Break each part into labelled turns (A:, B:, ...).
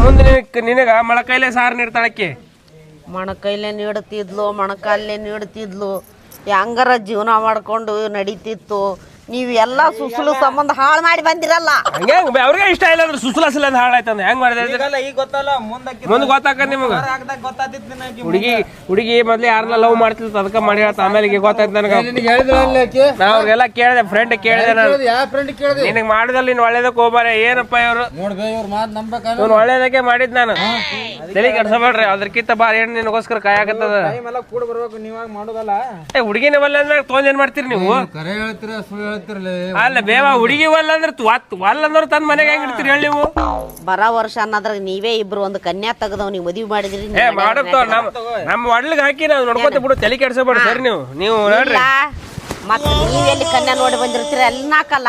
A: ಮುಂದೆ ನಿನಗ ಮೊಳಕೈಲೆ ಸಾರು ನೀಡ್ತಾಳಕ್ಕೆ.
B: ಮೊಣಕೈಲೆ ಮೊಣಕಾಲೇ ನೀಡ್ತಿದ್ಲು, ಹೆಂಗಾರ ಜೀವನ ಮಾಡ್ಕೊಂಡು ನಡೀತಿತ್ತು. ನೀವು ಎಲ್ಲ ಸುಸುಲು ಸಂಬಂಧ ಹಾಳು ಮಾಡಿ ಬಂದಿರಲ್ಲ.
A: ಹಂಗೆ ಅವ್ರಿಗೆ ಇಷ್ಟ ಇಲ್ಲ ಅಂದ್ರೆ ಸುಸುಲಸಿಲ್ಲ ಅಂತ ಹಾಳಾಯ್ತಂದ ಹೆಂಗ್ ಮಾಡಿದ್ರೆ ಮುಂದೆ ಗೊತ್ತಾಕ ನಿಮಗ. ಹುಡುಗಿ ಮೊದ್ಲು ಯಾರನ್ನ ಲವ್ ಮಾಡ್ತಿತ್ತು ಅದಕ್ಕೆ ಮಾಡಿ ಹೇಳ್ತ. ಆಮೇಲೆ ಈಗ ಗೊತ್ತಾಯ್ತು ನನಗೆ. ನಾ ಅವ್ರಿಗೆಲ್ಲ ಕೇಳಿದೆ, ಫ್ರೆಂಡ್ ಕೇಳಿದೆ ನಾನು. ನಿನಗೆ ಮಾಡಿದಲ್ಲಿ ನೀನು ಒಳ್ಳೇದಕ್ಕೆ ಹೋಗ್ಬಾರೆ. ಏನಪ್ಪ ಇವ್ರು ಇವ್ನು ಒಳ್ಳೇದಕ್ಕೆ ಮಾಡಿದ್ ನಾನು. ತಲೆ ಕೆಡ್ಸಬೇಡ್ರಿ, ಅದ್ರಕ್ಕಿಂತ ಬಾರಿ ಏನು ನಿನಗೋಸ್ಕರ ಕಾಯಕತ್ತದ. ಹುಡುಗಿನ ಒಲ್ಲ ಅಂದ್ರೆ ತೊಂದ್ ಏನ್ ಮಾಡ್ತೀರಿ ನೀವು? ಅಲ್ಲ ಬೇವ ಹುಡುಗಿ ಒಲ್ಲ ಅಂದ್ರೆ ಅಂದ್ರೆ ತನ್ನ ಮನೆಗೆ ಹೆಂಗ್ ಇಡ್ತೀರಿ ಹೇಳಿ ನೀವು?
B: ಬರ ವರ್ಷ ಅನ್ನೋದ್ರಾಗ ನೀವೇ ಇಬ್ರು ಒಂದು ಕನ್ಯಾ ತೆಗೆದವ್ ನೀವು ಮದುವೆ ಮಾಡಿದ್ರಿ.
A: ನಮ್ಮ ಒಡ್ಲಿಗೆ ಹಾಕಿ ನಾವು ನೋಡ್ಕೊತ ಬಿಡು, ತಲೆ ಕೆಡ್ಸಬೇಡ ಸರಿ. ನೀವು ನೋಡ್ರಿ
B: ಮತ್ತೆ ನೀವೆಲ್ಲಿ ಕನ್ಯಾ ನೋಡಿ ಬಂದಿರ್ತೀರ ಅಲ್ಲಿ ನಾಕಲ್ಲ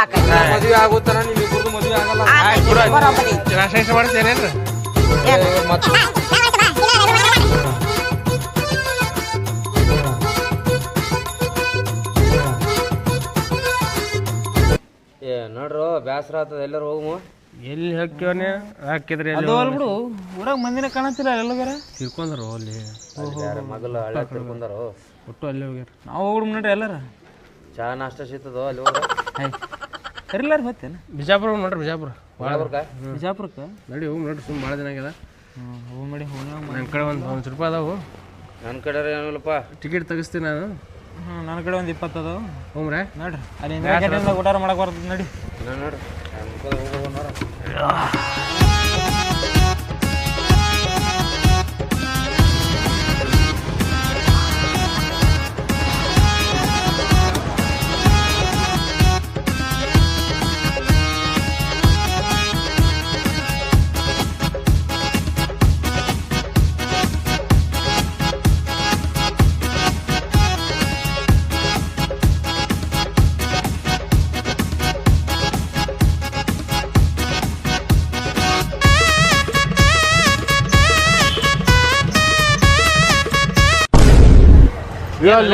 A: ಮಾಡ್ತೇನೇನ್ರಿ?
C: ನೋಡ್ರು ಬ್ಯಾಸರ ಆಗ್ತದ, ಎಲ್ಲರೂ ಹೋಗು.
A: ಎಲ್ಲಿ ಹಾಕ್ಯವನೇ ಹಾಕಿದ್ರಿ
D: ಬಿಡು, ಊರಾಗ ಮಂದಿನ ಕಾಣತ್ತಿಲ್ಲ. ಎಲ್ಲ ಬೇರೆ
A: ತಿರ್ಕೊಂಡ್ರು ಅಲ್ಲಿ
C: ಮಗಲು ಹಳ್ಳ ತಿಳ್ಕೊಂಡಾರು.
A: ಒಟ್ಟು ಅಲ್ಲಿ ಹೋಗ್ಯಾರ.
D: ನಾವು ಹೋಗ್ಬಿಡು ನೋಡ್ರಿ ಎಲ್ಲಾರ.
C: ಚಾ ನಾಷ್ಟ ಸಿಗ್ತದೋ ಅಲ್ಲಿ ಹೋಗ್ರ?
D: ಕರಿಲಾರ ಬರ್ತೇನೆ.
A: ಬಿಜಾಪುರ ನೋಡ್ರಿ,
D: ಬಿಜಾಪುರಕ್ಕೆ
A: ನಡಿ ಹೋಗಿ ನೋಡ್ರಿ. ಸುಮ್ಮನೆ ಭಾಳ ದಿನ ಆಗ್ಯದ.
D: ಹೋಗಿ ಮಾಡಿ
A: ನನ್ನ ಕಡೆ ಒಂದು ರೂಪಾಯಿ ಅದಾವು.
C: ನನ್ನ ಕಡೆ ಏನಿಲ್ಲಪ್ಪ,
A: ಟಿಕೆಟ್ ತೆಗಿಸ್ತೀನಿ ನಾನು.
D: ನನ್ನ ಕಡೆ ಒಂದು 20 ಅದಾವ.
A: ಹೋಗ್ರೆ
D: ನೋಡ್ರಿ ಅಲ್ಲಿ ಊಟ ಮಾಡಕ್ ಬರ್ತದೆ. ನಡಿ
C: ನೋಡ್ರಿ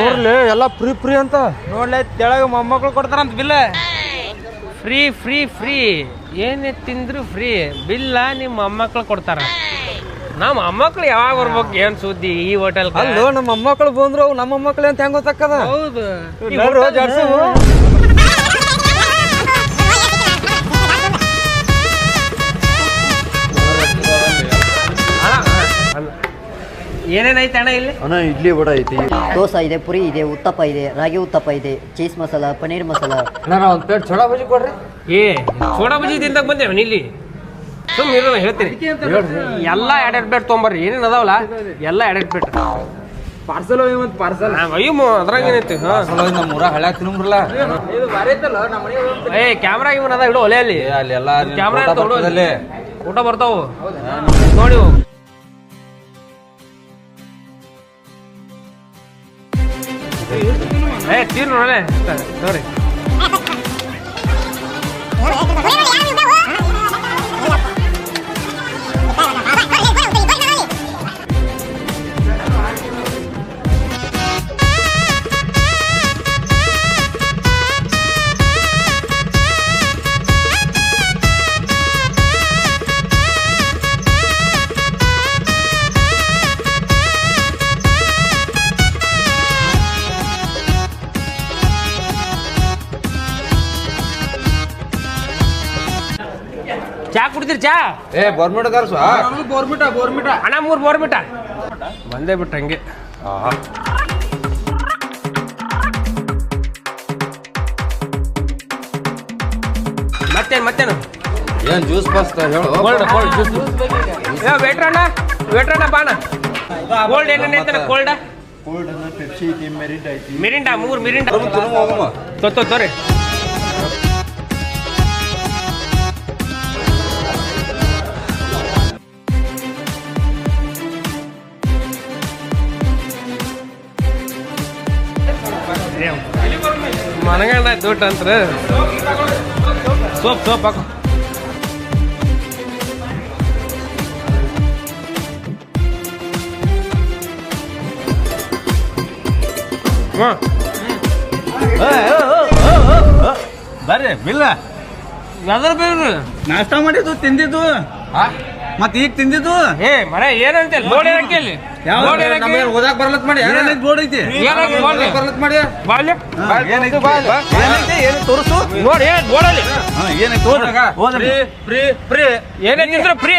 A: ನೋಡ್ಲಿ ಎಲ್ಲ ಫ್ರೀ ಫ್ರೀ ಅಂತ
D: ನೋಡ್ಲಿ. ತೆಳಗ ಮೊಮ್ಮಕ್ಳು ಕೊಡ್ತಾರಂತ ಬಿಲ್ಲ.
A: ಫ್ರೀ ಫ್ರೀ ಫ್ರೀ ಏನೇ ತಿಂದ್ರು ಫ್ರೀ. ಬಿಲ್ಲ ನಿಮ್ಮ ಮೊಮ್ಮಕ್ಳು ಕೊಡ್ತಾರ. ನಮ್ಮ ಮೊಮ್ಮಕ್ಳು ಯಾವಾಗ ಬರ್ಬೇಕು? ಏನ್ ಸುದ್ದಿ ಈ ಹೋಟೆಲ್?
D: ಅಲ್ಲೋ ನಮ್ಮ ಮೊಮ್ಮಕ್ಳು ಬಂದ್ರು ನಮ್ಮ ಮೊಮ್ಮಕ್ಳು ಅಂತ ಹೆಂಗ್ ಗೊತ್ತಾಕದ?
A: ಹೌದು. ಏನೇನೈತೆ ಅಣ್ಣ ಇಲ್ಲಿ?
E: ಅಣ್ಣ ಇಡ್ಲಿ ವಡ ಐತಿ, ದೋಸೆ ಇದೆ, ಪುರಿ ಇದೆ, ಉತ್ತಪ್ಪ ಇದೆ, ರಾಗಿ ಉತ್ತಪ್ಪ ಇದೆ, ಚೀಸ್ ಮಸಾಲ, ಪನ್ನೀರ್ ಮಸಾಲ.
C: ನಾನು ಒಂದು ಪ್ಲೇಟ್ ಸೋಡಾ ಬಜ್ಜಿ ಕೊಡ್ರಿ.
A: ಸೋಡಾ ಬಜ್ಜಿ ತಿಂದಾಗ ಬಂದೇವ ಇಲ್ಲಿ. ಸುಮ್ಮನೆ ಇರೋ ಹೇಳ್ತೀನಿ. ಎಲ್ಲ ಎರಡೆರಡು ಪ್ಲೇಟ್ ತೊಗೊಂಬರ್ರಿ. ಏನೇನು ಅದಾವಲ್ಲ ಎಲ್ಲ ಎರಡೆರಡು ಪ್ಲೇಟ್
D: ಪಾರ್ಸಲ್ ಪಾರ್ಸಲ್.
A: ಅಯ್ಯೋ ಅದ್ರಾಗ ಏನೈತಿ?
C: ನಮ್ಮ ಊರಾಗ ಹಳ್ಯಾಗ ತಿನ್ನಂಬ್ರಲ್ಲ.
A: ಕ್ಯಾಮ್ರಾ ಇವನ್ ಅದ ಇಡು ಒಲೆ ಅಲ್ಲಿ.
C: ಅಲ್ಲಿ ಎಲ್ಲ
A: ಕ್ಯಾಮ್ರಾ ಊಟ ಬರ್ತಾವು ನೋಡಿ. ತೀರ್ ನೋಡಲೆ ನೋಡ್ರಿ. ಚಾ ಕುಡ್ತೀರಿ? ಚಾ
C: ಬೋರ್ಮಿಟ ಕರ್ಸು.
D: ಬೋರ್ಮಿಟ
A: ಅಣ್ಣ 3 ಬೋರ್ಮಿಟ ಬಂದೇ ಬಿಟ್ಟು ಹಂಗೆ. ಮತ್ತೇನು
C: ಏನ್ ಜ್ಯೂಸ್ ಪಾಸ್ ಹೇಳು.
A: ವೇಟ್ರಣ್ಣ ಬಾಣ. ಕೋಲ್ಡ್ ಏನೇನೈತೆ? ಕೋಲ್ಡ್
E: ಪೆಪ್ಸಿ ಐತಿ, ಮಿರಿಂಡಾ ಐತಿ.
A: ಮಿರಿಂಡಾ 3 ಮಿರಿಂಡಾ ತೋರಿ. ಮನಗಂಡ ದೊಡ್ಡ ಅಂತ್ರ ಸೋಪ್ ಹಾಕು.
D: ಬರ್ರಿ ಬಿಲ್ಲ.
A: ಯಾವ್ದಾರ ಬೇರೆ
D: ನಾಷ್ಟ ಮಾಡಿದ್ದು ತಿಂದಿದ್ದು
F: ಮತ್ತೆ ಈಗ ತಿಂದಿದ್ದು
A: ಏ ಮರ ಏನಂತ ಬೋರ್ಡ್ ಏನಕ್ಕೆ ಇಲ್ಲಿ ಬೋರ್ಡ್ ಏನಕ್ಕೆ
C: ಓದಾಕ್ ಬರ್ಲತ್ ಮಾಡಿ
F: ಏನೈತಿ ಬೋರ್ಡ್ ಐತಿ
A: ಏನಕ್ಕೆ ಬೋರ್ಡ್
C: ಬರ್ಲತ್ ಮಾಡಿ
A: ಬಾಲ್ಯ
F: ಏನೈತಿ ಏನೈತಿ ಏನು ತೋರಿಸು
A: ನೋಡಿ ಏನ್ ಬೋರ್ಡಲ್ಲಿ
F: ಏನೈತಿ ಓದ್ರಿ
C: ಫ್ರೀ ಫ್ರೀ
A: ಏನಂತಿದ್ರು ಫ್ರೀ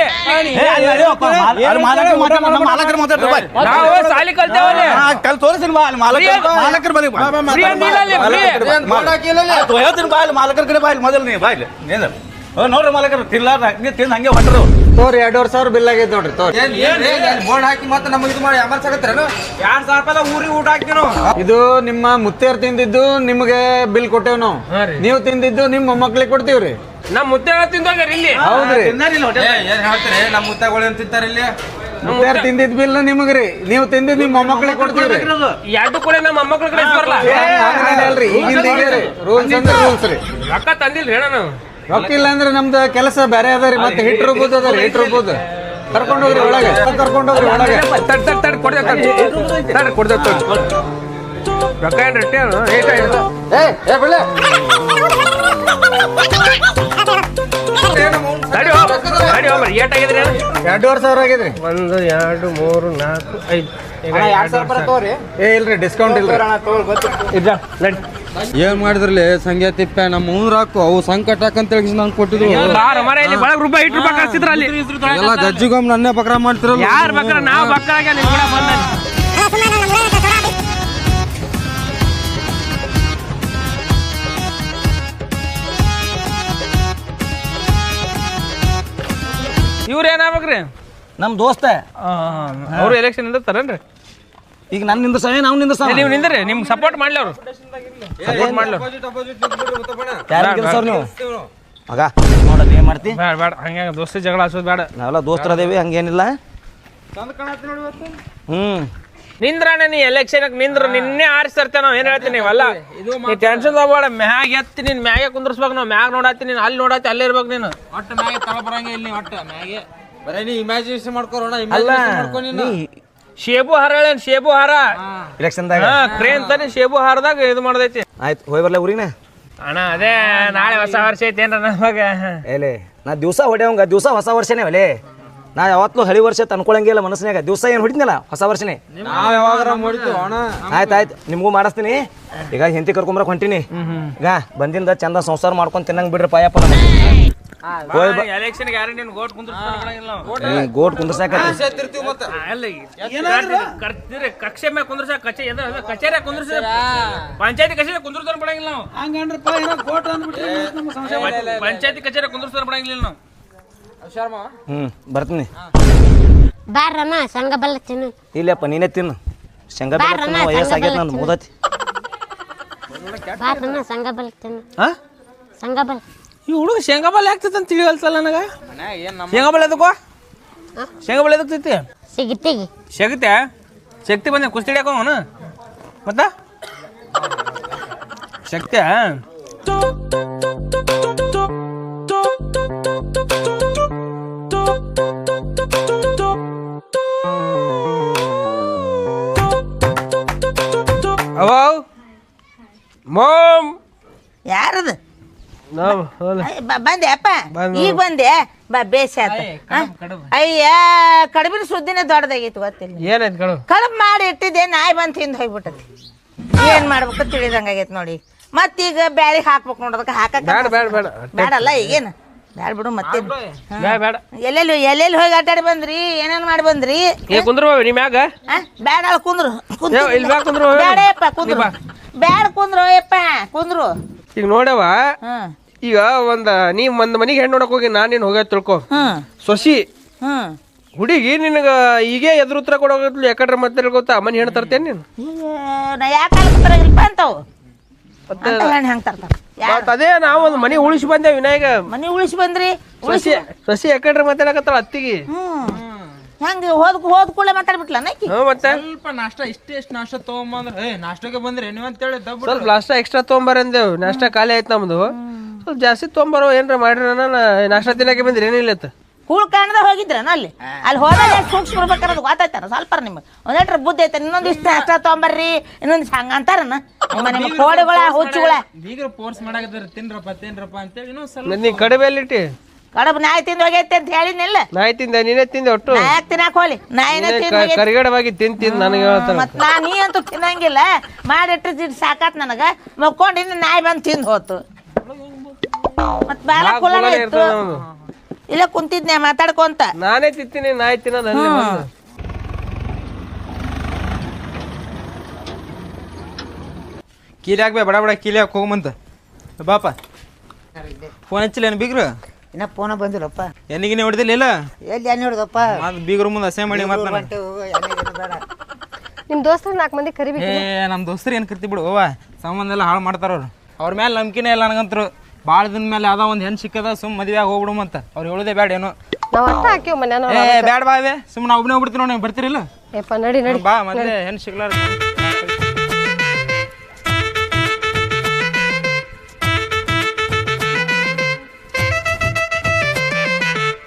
F: ಮಾಲಕರು ಮಾತಾಡ್ತಾರೆ ಬಾಯ್
A: ನಾವು ಸಾಲಿ ಕಲ್ತೇವಲ್ಲಿ
F: ಕಲ್ ತೋರಿಸಿನ ಬಾ ಅಲ್ಲಿ ಮಾಲಕರ ಬಲಿ
A: ಫ್ರೀ ಅಂದಿಲ್ಲ ಅಲ್ಲಿ ಫ್ರೀ
F: ಹೇಳ್ತೀನಿ ಬಾ ಅಲ್ಲಿ ಮಾಲಕರ ಕಡೆ ಬಾ ಇಲ್ಲಿ ಮೊದಲು ನೀ ಬಾ ಇಲ್ಲಿ ಏನ ನೋಡ್ರಿ ಮಾಲಕರು ತಿನ್ಲಾರ್ದ ಹಂಗೆ ತಿಂದು ಹಂಗೆ ಹೊಂಟ್ರು
D: ತೋರಿ 2,500 ಬಿಲ್ ಆಗೈತೆ ನೋಡ್ರಿ ತೋರಿ
C: ಬೋರ್ಡ್ ಹಾಕಿ ಮತ್ತೆ ನಮಗೆ ಇದು ಮಾಡಿ ಅಮರ್ಸ್ ಆಗತ್ತೇನು
D: 2,000 ರೂಪಾಯಿ ಊರಿಗೆ ಊಟ ಹಾಕ್ತೀವಿ ಇದು ನಿಮ್ಮ ಮುತ್ತೇರ್ ತಿಂದಿದ್ದು ನಿಮ್ಗೆ ಬಿಲ್ ಕೊಟ್ಟೇವ್ ನಾವು ನೀವು ತಿಂದಿದ್ದು ನಿಮ್ಮ ಮೊಮ್ಮಕ್ಳಿಗೆ ಕೊಡ್ತೀವ್ರಿ
A: ನಮ್ಮ ಮುದ್ದೆ ತಿಂದೋಗ್ಯಾರ ಇಲ್ಲಿ
D: ಹೌದ್ರಿ
C: ಏನ್ ಹೇಳ್ತೀರಿ ನಮ್ಮ ಮುತ್ತಾಗಳು ಏನ್ ತಿಂತಾರ ಇಲ್ಲಿ
D: ಮುತ್ತೇರ್ ತಿಂದಿದ್ ಬಿಲ್ ನಿಮಗ್ರಿ ನೀವು ತಿಂದಿದ್ ನಿಮ್ಮ ಮೊಮ್ಮಕ್ಳಿಗೆ ಕೊಡ್ತೀವ್ರಿ
A: ಎರಡು ಕೂಡ ನಮ್ಮ ಮೊಮ್ಮಕ್ಳ ಕಡೆ ಬರಲ್ಲ
D: ಅಲ್ರಿ ಈಗಿಂದ ರೂಲ್ಸ್ ಅಂದ್ರೆ ರೂಲ್ಸ್ ರೀ
A: ರೊಕ್ಕ ತಂದಿಲ್ರಿ ಅಣ್ಣ ನಾವು
D: ರೊಕ್ಕ ಇಲ್ಲ ಅಂದ್ರೆ ನಮ್ದು ಕೆಲಸ ಬೇರೆ ಅದಾರಿ ಮತ್ತೆ ಹಿಟ್ ರುಬ್ಬೋದು ಅದರಿ ಹಿಟ್ ರುಬ್ಬೋದು ಕರ್ಕೊಂಡೋಗ್ರಿ ಒಳಗೆ ಕರ್ಕೊಂಡೋಗ್ರಿ ಒಳಗೆ
A: ತಡ್ ಕೊಡ್ತೇವೆ ರೊಕ್ಕ ಏನ್ ರೆಟ್ಟಿ ತಡಿ ಹೋಗ್ರಿ ಏಟಾಗಿದ್ರಿ
D: 2,500 ಆಗಿದ್ರಿ
A: 1 2 3 4 5
D: ಏ ಇಲ್ರಿ ಡಿಸ್ಕೌಂಟ್ ಇಲ್ರಿ
A: ಇದ್ದ ನಡಿ
C: ಏನ್ ಮಾಡಿದ್ರಲ್ಲಿ ಸಂಖ್ಯಾ ತಿಪ್ಪೆ ನಮ್ಮ ಊರ್ ಹಾಕು ಅವು ಸಂಕಟ ಹಾಕಂತ ಹೇಳಿ ನಂಗೆ ಕೊಟ್ಟಿದ್ರು
A: ಮರ ಇಲ್ಲಿ ಬಳಗ ರೂಪಾಯಿ 8 ರೂಪಾಯಿ ಕಳ್ಸಿದ್ರ ಅಲ್ಲಿ
C: ಎಲ್ಲ ಗಜ್ಜಿಗೊಮ್ಮೆ ನನ್ನೇ ಬಕ್ರ ಮಾಡ್ತಿರಲ್ಲ
A: ಯಾರು ಬಕ್ರ ನಾವು ಬಕ್ರಾಗ ನಿಮ್ ಕೂಡ ಬಂದ ಇವ್ರು ಏನಾಗ್ಬೇಕ್ರಿ
F: ನಮ್ ದೋಸ್ತ
A: ಅವ್ರು ಎಲೆಕ್ಷನ್ ನಿಂದಿರ್ತಾರೇನ್ರಿ
F: ಈಗ ನನ್ನ ನಿಂದ್ರಸಾವೆ ನಾವು ನಿಂದ್ರಸಾವ
A: ನೀವು ನಿಂದ್ರಿ ನಿಮ್ಗೆ ಸಪೋರ್ಟ್ ಮಾಡ್ಲಿ ಅವ್ರು ಸಪೋರ್ಟ್ ಮಾಡ್ಲಿ
F: ಯಾರು ನೀವು ಮಗ ನೋಡೋದು ಏನ್ ಮಾಡ್ತಿ
A: ಬೇಡ ಬೇಡ ಹಂಗೆ ದೋಸ್ತಿ ಜಗಳ ಹಚ್ಚೋದು ಬೇಡ
F: ನಾವೆಲ್ಲ ದೋಸ್ತರದೇವಿ ಹಂಗೇನಿಲ್ಲ
A: ನಿಂದ್ರಾಣ ನೀ ಎಲೆಕ್ಷನ್ ನಿಂದ್ರ ನಿನ್ನೆ ಆರಿಸ್ತರ್ತೇವೆ ನಾವು ಏನ್ ಹೇಳ್ತೀನಿ ನೀವಲ್ಲ ನೀ ಟೆನ್ಷನ್ ತಗೋಬೇಡ ಮ್ಯಾಗ ಎತ್ತಿ ನೀನ್ ಮ್ಯಾಗೆ ಕುಂದ್ರಸ್ಬೇಕು ನಾವು ಮ್ಯಾಗ ನೋಡತ್ತಿ ನೀನು ಅಲ್ಲಿ ನೋಡತ್ತಿ ಅಲ್ಲೇ ಇರ್ಬೇಕು ನೀನು
C: ಒಟ್ಟ ಮ್ಯಾಗೆ ತಳ ಬರಂಗ ಇಲ್ಲಿ ಒಟ್ಟ ಮ್ಯಾಗೆ ಬರೀ ನೀ ಇಮ್ಯಾಜಿನೇಷನ್ ಮಾಡ್ಕೊರೋಣ
A: ಅಲ್ಲ ಶೇಬು ಹಾರ ಹೇಳೇನ್ ಶೇಬು ಹಾರ
F: ಎಲೆಕ್ಷನ್ದಾಗ
A: ಕ್ರೇನ್ ತಾನೆ ಶೇಬು ಹಾರದಾಗ ಇದು ಮಾಡ್ದೈತಿ
F: ಆಯ್ತು ಹೋಗಿ ಬರ್ಲ ಊರಿನ
A: ಅಣ್ಣ ಅದೇ ನಾಳೆ ಹೊಸ ವರ್ಷ ಐತಿ ಏನ್ರ ನಮಗ
F: ಏಲೇ ನಾ ದಿವಸ ಹೊಡೆಯವಂಗ ದಿವಸ ಹೊಸ ವರ್ಷನೇ ಒಲೆ ನಾ ಯಾವತ್ತೂ ಹಳಿ ವರ್ಷ ತನ್ಕೊಳಂಗಿಲ್ಲ ಮನಸ್ಸಿನಾಗ ದಿವಸ ಏನು ಹೊಡಿದ್ನಲ್ಲ ಹೊಸ ವರ್ಷನೇ
C: ನಾವ್ ಯಾವಾಗಾರ ಮಾಡಿದ್ವಿ ಅಣ್ಣ
F: ಆಯ್ತಾಯ್ತು ನಿಮ್ಗೂ ಮಾಡಿಸ್ತೀನಿ ಈಗ ಹೆಂಡತಿ ಕರ್ಕೊಂಬರಕ್ ಹೊಂಟಿನಿ ಈಗ ಬಂದಿಂದ ಚಂದ ಸಂಸಾರ ಮಾಡ್ಕೊಂಡ್ ತಿನ್ನಂಗ್ ಬಿಡ್ರಿ ಪಾಯಪ್ಪ
A: ಎಲೆಕ್ಷನ್ ಯಾರು ನೀನು ಗೋಟ್ ಕುಂದ್ರಲ್ಲ
F: ಗೋಟ್ ಕುಂದ್ರಸಾಕ
A: ಕಕ್ಷೆ ಮೇಲೆ ಕುಂದ್ರಸ ಕಚೇರಿ ಕುಂದ್ರಸ ಪಂಚಾಯತಿ ಕಚೇರಿ ಕುಂದ್ರಸ್ತಾರ ಬಿಡಂಗಿಲ್ಲ ನಾವು ಪಂಚಾಯತಿ ಕಚೇರಿ ಕುಂದ್ರಸ್ತಾರ ಬಿಡಂಗಿಲ್ಲ ನಾವು
F: ಬರ್ತೀನಿ
G: ಬಾರಮ್ಮ ಸಂಘ ಬಲ್ಲ ತಿನ್ನು
F: ಇಲ್ಲಪ್ಪ ನೀನೇ ತಿನ್ನು ಶೇಂಗಾ ಬೆಲ್ಲ ವಯಸ್ಸಾಗೈತೆ ನಂದು ಮುದತಿ
G: ಬಾರಮ್ಮ ಸಂಘ ಬಲ್ಲ ತಿನ್ನು ಸಂಘ ಬಲ್ಲ
A: ಈ ಹುಡುಗ ಶೇಂಗಾ ಬಲ್ಲ ಆಗ್ತೈತೆ ಅಂತ ತಿಳಿಯಲ್ಸಲ್ಲ ನನಗ ಶೇಂಗಾ ಬಲ್ಲ ಎದಕ್ಕೋ ಶೇಂಗಾ ಬಲ್ಲ ಎದಕ್ತೈತಿ
G: ಸಿಗಿತಿಗಿ
A: ಶಕ್ತಿ ಶಕ್ತಿ ಬಂದೆ ಕುಸ್ತಿ ಹಿಡಿಯಾಕ ಅವನು ಮತ್ತ ಶಕ್ತಿ ಅವಾವ್ ಮಾಮ್
B: ಯಾರದು
A: ನಾವು
B: ಬಂದೆ ಅಪ್ಪ ಈಗ ಬಂದೆ ಬಾ ಬೇಷ ಆತ ಅಯ್ಯ ಕಡುಬಿನ ಸುದ್ದಿನೇ ದೊಡ್ಡದಾಗೈತಿ ಗೊತ್ತಿಲ್ಲ
A: ಏನಾಯ್ತು ಕಳು
B: ಕಡುಬು ಮಾಡಿ ಇಟ್ಟಿದ್ದೆ ನಾಯಿ ಬಂದು ತಿಂದು ಹೋಗ್ಬಿಟ್ಟತಿ ಏನ್ ಮಾಡ್ಬೇಕು ತಿಳಿದಂಗಾಗೈತಿ ನೋಡಿ ಮತ್ತೀಗ ಬ್ಯಾಳಿ ಹಾಕ್ಬೇಕು ನೋಡೋದಕ್ಕೆ ಹಾಕಕ್
A: ಬೇಡ ಬೇಡ ಬೇಡ
B: ಬೇಡಲ್ಲ ಈಗೇನು ಬ್ಯಾಡ ಬಿಡು ಮತ್ತೆ
A: ಬೇಡ ಬೇಡ
B: ಎಲ್ಲೆಲ್ಲಿ ಹೋಗಿ ಆಟಾಡಿ ಬಂದ್ರಿ ಏನೇನ್ ಮಾಡಿ ಬಂದ್ರಿ
A: ಏ ಕುಂದ್ರು ನೀ ಮ್ಯಾಗ
B: ಬ್ಯಾಡ ಕುಂದ್ರು
A: ಇಲ್ಲಿ ಬ್ಯಾಗ ಕುಂದ್ರು
B: ಬೇಡಪ್ಪ ಕುಂದ್ರು ಬ್ಯಾಡ ಕುಂದ್ರು ಯಪ್ಪ ಕುಂದ್ರು
A: ಈಗ ನೋಡವ ಈಗ ನೀ ಒಂದ್ ಮನಿಗೆ ಹೆಣ್ಣು ನೋಡಕ್ ಹೋಗಿ ನಾನ್ ನೀನ್ ಹೋಗ್ಯ ತಿಳ್ಕೊ ಸೊಸಿ ಹುಡುಗಿ ನಿನಗ ಈಗೇ ಎದುರು ಉತ್ತರ ಕೊಡೋಗ್ಲು ಯಾಕಡ್ರೆ ಮತ್ತೆ ಗೊತ್ತಾ ಮನಿ ಹೆಣ್ಣು ತರ್ತೇನೆ ನೀನು
B: ನಾ ಯಾಕೆ ತರಗಿಲ್ಪ ಅಂತಾವು ಹೆಂಗ್ ತರ್ತಾರ
A: ಅದೇ ನಾವು ಒಂದು ಮನಿ ಉಳಿಸಿ ಬಂದೇವ್ ವಿನಾಯಕ
B: ಮನಿ ಉಳಿಸಿ ಬಂದ್ರಿ
A: ಸಸಿ ಯಾಕಡ್ರೆ ಮಾತಾಡಕತ್ತಾಳ ಅತ್ತಿಗೆ
B: ಹೆಂಗ ಹೋದ್ ಕೂಡಲೇ ಮಾತಾಡ್ಬಿಟ್ಲ
A: ಮತ್ತೆ
C: ಸ್ವಲ್ಪ ನಾಷ್ಟ ಇಷ್ಟು ನಾಷ್ಟ ತಗೊಂಬಂದ್ರೆ ನಾಷ್ಟಕ್ಕೆ ಬಂದ್ರೆ ನೀವು ಅಂತೇಳಿ
A: ಸ್ವಲ್ಪ ನಾಷ್ಟ ಎಕ್ಸ್ಟ್ರಾ ತೊಗೊಂಬಾರ ಅಂದೇವ್ ನಾಷ್ಟ ಖಾಲಿ ಆಯ್ತು ನಮ್ದು ಸ್ವಲ್ಪ ಜಾಸ್ತಿ ತೊಗೊಂಬಾರೋ ಏನ್ರ ಮಾಡ್ರಿ ನಾಷ್ಟ ತಿನ್ನಕ್ಕೆ ಬಂದ್ರಿ ಏನಿಲ್ಲ
B: ಕೂಳ್ ಕಾಣದ ಹೋಗಿದ್ರ ಅಲ್ಲಿ ಹೋದಾಗ ಸೂಕ್ಷ್ಮ ಬರ್ಬೇಕಾರದು ಗೊತ್ತಾಯ್ತಾರ ಸ್ವಲ್ಪ ನಿಮ್ಗೆ ಒಂದೇಟ್ರ ಬುದ್ಧಿ ಐತೆ ಇನ್ನೊಂದು ಇಷ್ಟ ಅಷ್ಟ ತೊಗೊಂಬರ್ರಿ ಇನ್ನೊಂದು ಹಂಗ ಅಂತಾರನ ನಿಮ್ಮ ಕೋಳಿಗಳ ಹುಚ್ಚುಗಳ
C: ಬೀಗ್ರ ಫೋರ್ಸ್ ಮಾಡಾಕತ್ತಾರ ತಿನ್ರಪ್ಪ ಅಂತೇಳಿ ಇನ್ನೊಂದ್ ಸ್ವಲ್ಪ
A: ನೀ ಕಡಿಮೆ ಇಟ್ಟಿ
B: ಕಡಬ್ ನಾಯಿ ತಿಂದು ಹೋಗೈತೆ ಅಂತ ಹೇಳಿನಿಲ್ಲ
A: ನಾಯಿ ತಿಂದೆ ನೀನೇ ತಿಂದೆ ಒಟ್ಟು
B: ನಾ ಯಾಕೆ ತಿನ್ನಾಕ ಹೋಲಿ ನಾಯಿನ ತಿಂದು
A: ಕರಿಗಡವಾಗಿ ತಿಂತಿದ್ ನನಗೆ ಹೇಳ್ತಾನೆ
B: ಮತ್ ನಾ ನೀ ಅಂತೂ ತಿನ್ನಂಗಿಲ್ಲ ಮಾಡಿಟ್ಟು ಸಾಕಾತ್ ನನಗ ಮಕ್ಕೊಂಡಿಂದ ನಾಯಿ ಬಂದು ತಿಂದು ಹೋತು ಮತ್ ಬಾಲ ಕುಲನ ಇತ್ತು ಇಲ್ಲ ಕುಂತಿದ್ನೆ ಮಾತಾಡ್ಕೊಂತ
A: ನಾನೇ ತಿಂತೀನಿ ನಾಯಿ ತಿನ್ನೋದು ಅಲ್ಲಿ ಬಂದು.
C: ಕೀಲಿ ಹಾಕ್ಬೇ ಬಡ ಬಡ ಕೀಲಿ ಹಾಕಿ ಹೋಗಮಂತ ಬಾಪ ಫೋನ್ ಹಚ್ಚಿಲ್ಲ ಏನು ಬೀಗ್ರು
B: ಇನ್ನ ಫೋನ ಬಂದಿಲ್ಲಪ್ಪ
C: ಎಣ್ಣಿಗಿನೇ ಹೊಡೆದಿಲ್ಲ ಇಲ್ಲ
B: ಎಲ್ಲಿ ಏನ್ ನೋಡಿದಪ್ಪ
C: ಅದು ಬೀಗ್ರು ಮುಂದೆ ಅಸೇ ಮಾಡಿ ಮತ್ತೆ
H: ನಿಮ್ಮ ದೋಸ್ತರು 4 ಮಂದಿ ಕರಿಬೇಕು
C: ಏ ನಮ್ಮ ದೋಸ್ತರು ಏನು ಕರ್ತಿ ಬಿಡು ಅವ್ವ ಸಂಬಂಧ ಎಲ್ಲ ಹಾಳು ಮಾಡ್ತಾರ ಅವ್ರು ಅವ್ರ ಮೇಲೆ ನಂಬಿಕೆನೇ ಇಲ್ಲ ನನಗಂತರು ಭಾಳ ದಿನ ಮೇಲೆ ಯಾವ್ದೋ ಒಂದು ಹೆಣ್ಣು ಸಿಕ್ಕದ ಸುಮ್ ಮದುವೆ ಆಗಿ ಹೋಗ್ಬಿಡು ಅಂತ ಅವ್ರು ಹೇಳೋದೇ ಬೇಡ ಏನು
H: ನಾವು ಅರ್ಥ ಹಾಕಿವ್ ಮನ್ಯಾನ
C: ಏ ಬ್ಯಾಡ ಬಾವೆ ಸುಮ್ಮನೆ ಒಬ್ಬನೇ ಹೋಗ್ಬಿಡ್ತೀವಿ ನೋಡಿ ನೀವು ಬರ್ತೀರಿಲ್ಲ
H: ಏಪ್ಪ ನಡಿ ನಡಿ
C: ಬಾ ಮತ್ತೆ ಹೆಣ್ಣು ಸಿಗ್ಲಾರ